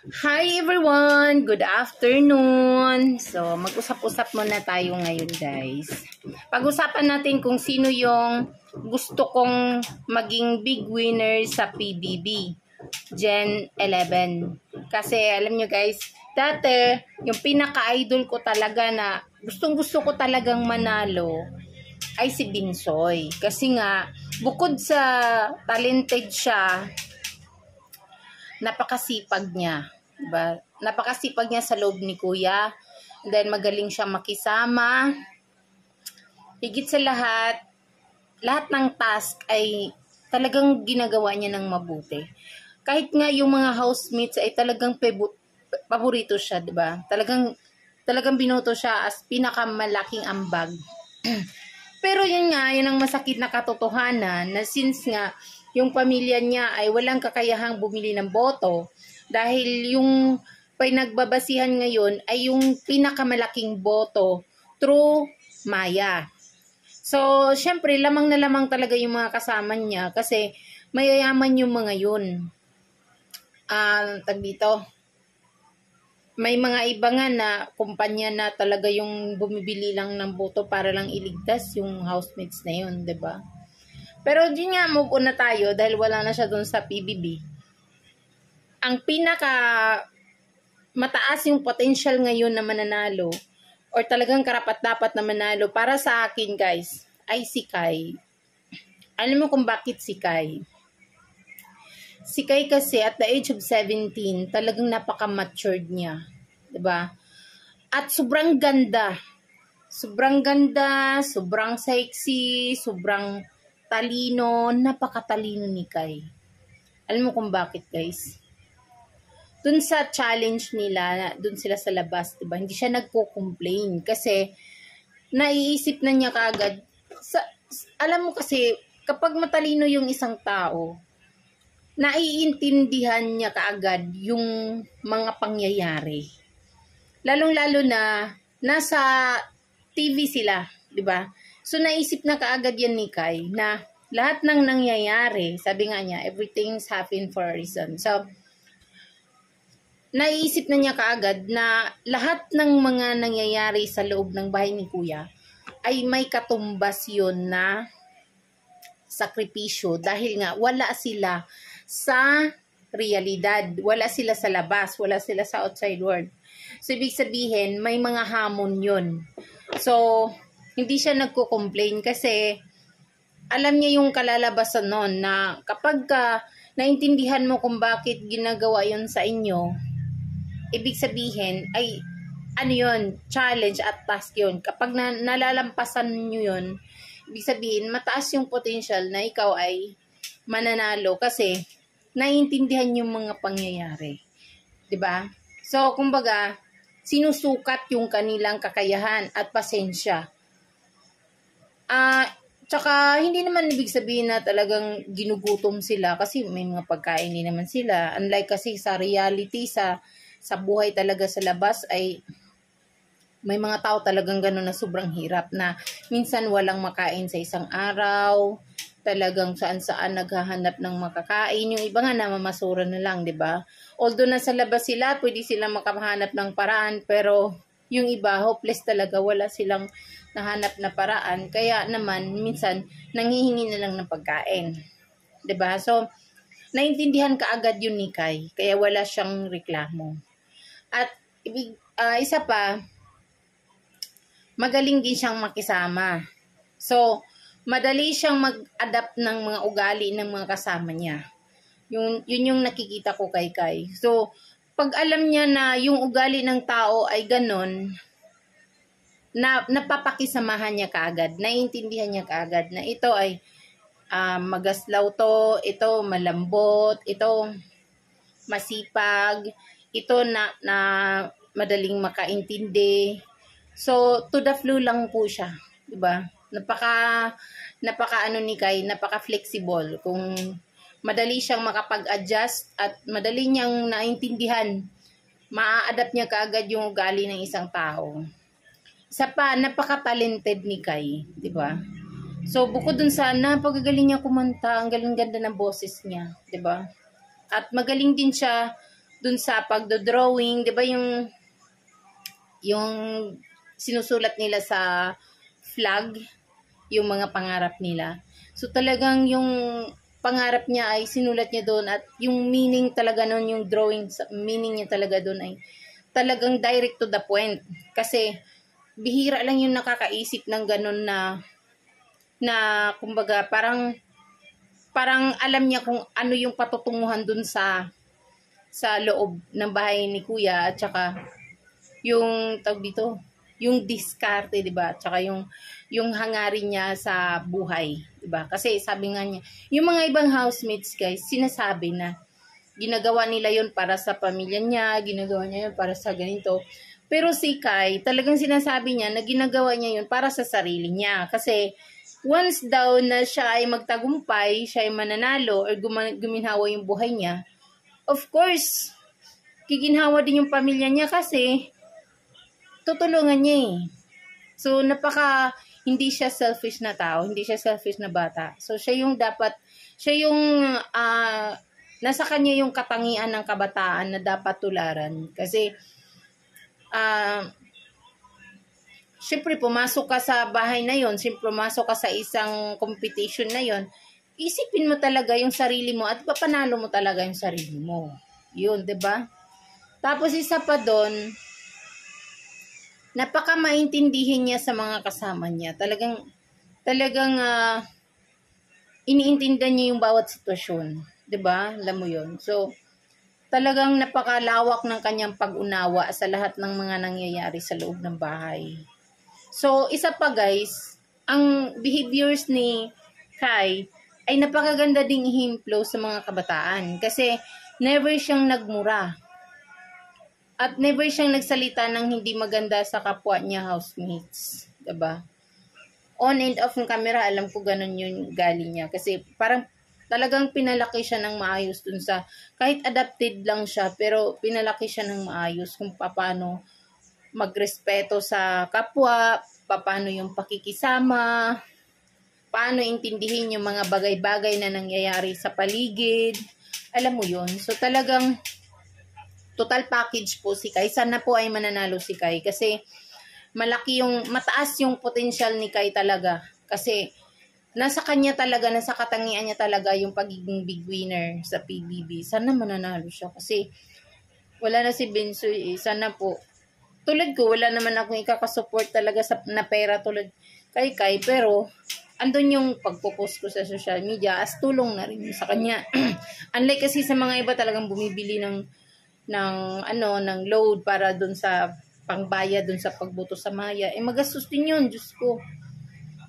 Hi everyone! Good afternoon! So, mag-usap-usap muna tayo ngayon guys. Pag-usapan natin kung sino yung gusto kong maging big winner sa PBB Gen 11. Kasi alam nyo guys, dati yung pinaka-idol ko talaga na gustong-gusto ko talagang manalo ay si Binsoy. Kasi nga, bukod sa talented siya, napakasipag niya. Diba? Napakasipag niya sa loob ni Kuya. And then magaling siya makisama. Higit sa lahat ng task ay talagang ginagawa niya ng mabuti. Kahit nga yung mga housemates ay talagang paborito siya, 'di ba? Talagang binoto siya as pinakamalaking ambag. Pero yun nga, yun ang masakit na katotohanan na since nga yung pamilya niya ay walang kakayahang bumili ng boto dahil yung pinagbabasihan ngayon ay yung pinakamalaking boto through Maya. So, syempre, lamang na lamang talaga yung mga kasama niya kasi mayayaman yung mga yun. May mga iba nga na kumpanya na talaga yung bumibili lang ng boto para lang iligtas yung housemates na yun, 'di ba? Pero di nga, move on na tayo dahil wala na siya doon sa PBB. Ang pinaka mataas yung potential ngayon na mananalo or talagang karapat-dapat na manalo para sa akin guys ay si Kai. Alam mo kung bakit si Kai? Si Kai kasi at the age of 17 talagang napaka-matured niya. 'Di ba? At sobrang ganda. Sobrang ganda, sobrang sexy, sobrang talino, napakatalino ni Kai. Alam mo kung bakit guys? Dun sa challenge nila, dun sila sa labas, diba? Hindi siya nagko-complain kasi naiisip na niya kaagad. Alam mo kasi, kapag matalino yung isang tao, naiintindihan niya kaagad yung mga pangyayari. Lalong-lalo na nasa TV sila, diba? So naisip na kaagad yan ni Kai na lahat ng nangyayari, sabi nga niya, everything's happen for a reason. So, naiisip na niya kaagad na lahat ng mga nangyayari sa loob ng bahay ni Kuya ay may katumbas yun na sakripisyo dahil nga wala sila sa realidad, wala sila sa labas, wala sila sa outside world. So, ibig sabihin, may mga hamon yun. So, hindi siya nagko-complain kasi alam niya yung kalalabasan nun na kapag naintindihan mo kung bakit ginagawa yun sa inyo, ibig sabihin ay ano yun, challenge at task yun. Kapag nalalampasan nyo yun, ibig sabihin mataas yung potential na ikaw ay mananalo kasi naiintindihan yung mga pangyayari. 'Di ba? So, kumbaga, sinusukat yung kanilang kakayahan at pasensya. Tsaka hindi naman ibig sabihin na talagang ginugutom sila kasi may mga pagkain din naman sila. Unlike kasi sa reality, sa buhay talaga sa labas ay may mga tao talagang gano'n na sobrang hirap na minsan walang makain sa isang araw, talagang saan-saan naghahanap ng makakain. Yung iba nga namamasura na lang, di ba? Although nasa labas sila, pwede silang makahanap ng paraan, pero yung iba, hopeless talaga, wala silang nahanap na paraan. Kaya naman, minsan, nanghihingi na lang ng pagkain. Di ba? So, naintindihan kaagad yun ni Kai, kaya wala siyang reklamo. At isa pa, magaling din siyang makisama. So, madali siyang mag-adapt ng mga ugali ng mga kasama niya. Yun yung nakikita ko kay Kai. So, pag alam niya na yung ugali ng tao ay ganon, napapakisamahan niya kaagad, naiintindihan niya kaagad na ito ay magaslaw to, ito malambot, ito masipag, ito na madaling makaintindi. So, to the flow lang po siya, 'di ba? Napaka ano ni Kai, napaka-flexible. Kung madali siyang makapag-adjust at madali niyang naintindihan, maa-adapt niya kaagad yung ugali ng isang tao. Isa pa, napaka-talented ni Kai, 'di ba? So, bukod dun sa napakagaling niya kumanta, ang galing-ganda ng boses niya, 'di ba? At magaling din siya dun sa pagdo-drawing, 'di ba yung sinusulat nila sa flag, yung mga pangarap nila. So talagang yung pangarap niya ay sinulat niya doon at yung meaning talaga noon, yung drawing, meaning niya talaga doon ay talagang direct to the point. Kasi bihira lang yung nakakaisip ng ganun na kumbaga parang alam niya kung ano yung patutunguhan doon sa loob ng bahay ni Kuya at saka yung tawag dito, yung diskarte, 'di ba? Tsaka yung hangarin niya sa buhay, 'di ba? Kasi sabi nga niya, yung mga ibang housemates, guys, sinasabi na ginagawa nila 'yon para sa pamilya niya, ginagawa niya 'yon para sa ganito. Pero si Kai, talagang sinasabi niya na ginagawa niya 'yon para sa sarili niya. Kasi once daw na siya ay magtagumpay, siya ay mananalo or guminhawa yung buhay niya, of course, giginhawa din yung pamilya niya kasi tutulungan niya eh. So, hindi siya selfish na tao, hindi siya selfish na bata. So, siya yung nasa kanya yung katangian ng kabataan na dapat tularan. Kasi, syempre, pumasok ka sa bahay na yon, syempre, pumasok ka sa isang competition na yon, isipin mo talaga yung sarili mo at papanalo mo talaga yung sarili mo. Yun, 'di ba? Tapos, isa pa doon, napaka-maintindihin niya sa mga kasama niya. Talagang iniintindihan niya yung bawat sitwasyon. 'Di ba? Alam mo yun. So, talagang napakalawak ng kanyang pag-unawa sa lahat ng mga nangyayari sa loob ng bahay. So, isa pa guys, ang behaviors ni Kai ay napakaganda ding ihimplo sa mga kabataan. Kasi, never siyang nagmura. At never siyang nagsalita ng hindi maganda sa kapwa niya housemates. Diba? On and off ng camera, alam ko ganun yung galing niya. Kasi parang talagang pinalaki siya ng maayos dun sa, kahit adopted lang siya, pero pinalaki siya ng maayos kung paano magrespeto sa kapwa, paano yung pakikisama, paano intindihin yung mga bagay-bagay na nangyayari sa paligid. Alam mo yun. So talagang total package po si Kai. Sana po ay mananalo si Kai kasi mataas yung potential ni Kai talaga. Kasi nasa kanya talaga, nasa katangian niya talaga yung pagiging big winner sa PBB. Sana mananalo siya kasi wala na si Bensoy eh. Sana po. Tulad ko, wala naman akong ikakasupport talaga na pera tulad kay Kai. Pero andun yung pagpo-post ko sa social media as tulong na rin sa kanya. Unlike kasi sa mga iba talagang bumibili ng load para dun sa pangbayad dun sa pagboto sa Maya, magastos din yun, Diyos ko.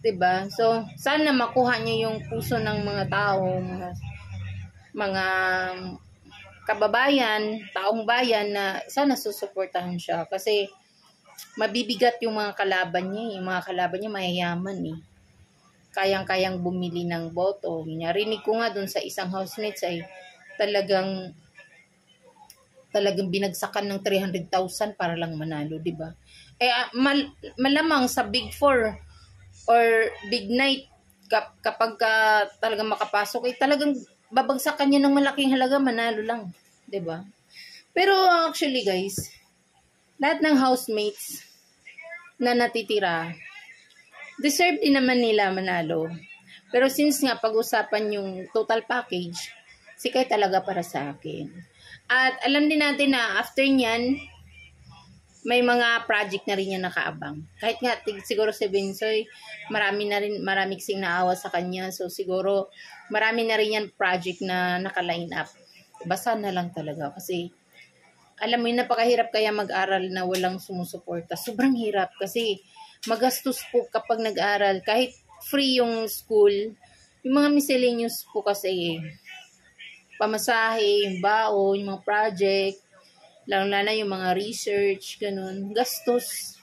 'Diba? So, sana makuha niya yung puso ng mga tao, mga kababayan, taong bayan na sana susuportahan siya. Kasi, mabibigat yung mga kalaban niya. Yung mga kalaban niya mayayaman eh. Kayang-kayang bumili ng boto. Narinig ko nga dun sa isang housemates ay talagang binagsakan ng 300,000 para lang manalo, 'di ba? Malamang sa Big 4 or Big Night kapag talagang makapasok talagang babagsakan niya ng malaking halaga, manalo lang, 'di ba? Pero actually guys, lahat ng housemates na natitira deserve din naman nila manalo. Pero since nga pag-usapan yung total package, si Kai talaga para sa akin. At alam din natin na after nyan, may mga project na rin yan nakaabang. Kahit nga, siguro si Bensoy, marami kasing naawa sa kanya. So siguro, marami na rin yan project na naka-line up. Basa na lang talaga. Kasi, alam mo yun, napakahirap kaya mag-aral na walang sumusuporta. Sobrang hirap kasi magastos po kapag nag-aral. Kahit free yung school, yung mga miscellaneous po kasi pamasahe, yung baon, yung mga project, lalo-lalo yung mga research, ganun, gastos.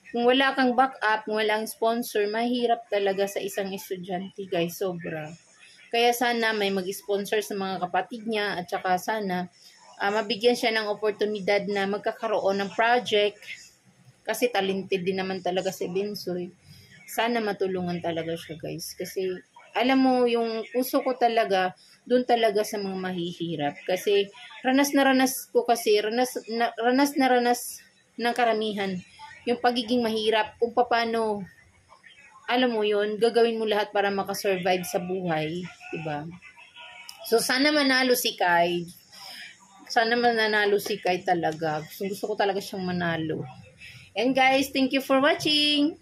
Kung wala kang backup, kung walang sponsor, mahirap talaga sa isang estudyante, guys, sobra. Kaya sana may mag-sponsor sa mga kapatid niya at saka sana mabigyan siya ng oportunidad na magkakaroon ng project kasi talented din naman talaga si Bensoy. Sana matulungan talaga siya, guys, kasi alam mo, yung puso ko talaga, doon talaga sa mga mahihirap. Kasi ranas na ranas ko kasi, ranas na ranas ng karamihan yung pagiging mahirap, kung paano, alam mo yun, gagawin mo lahat para makasurvive sa buhay, diba? So, sana manalo si Kai. Sana mananalo si Kai talaga. Gusto ko talaga siyang manalo. And guys, thank you for watching.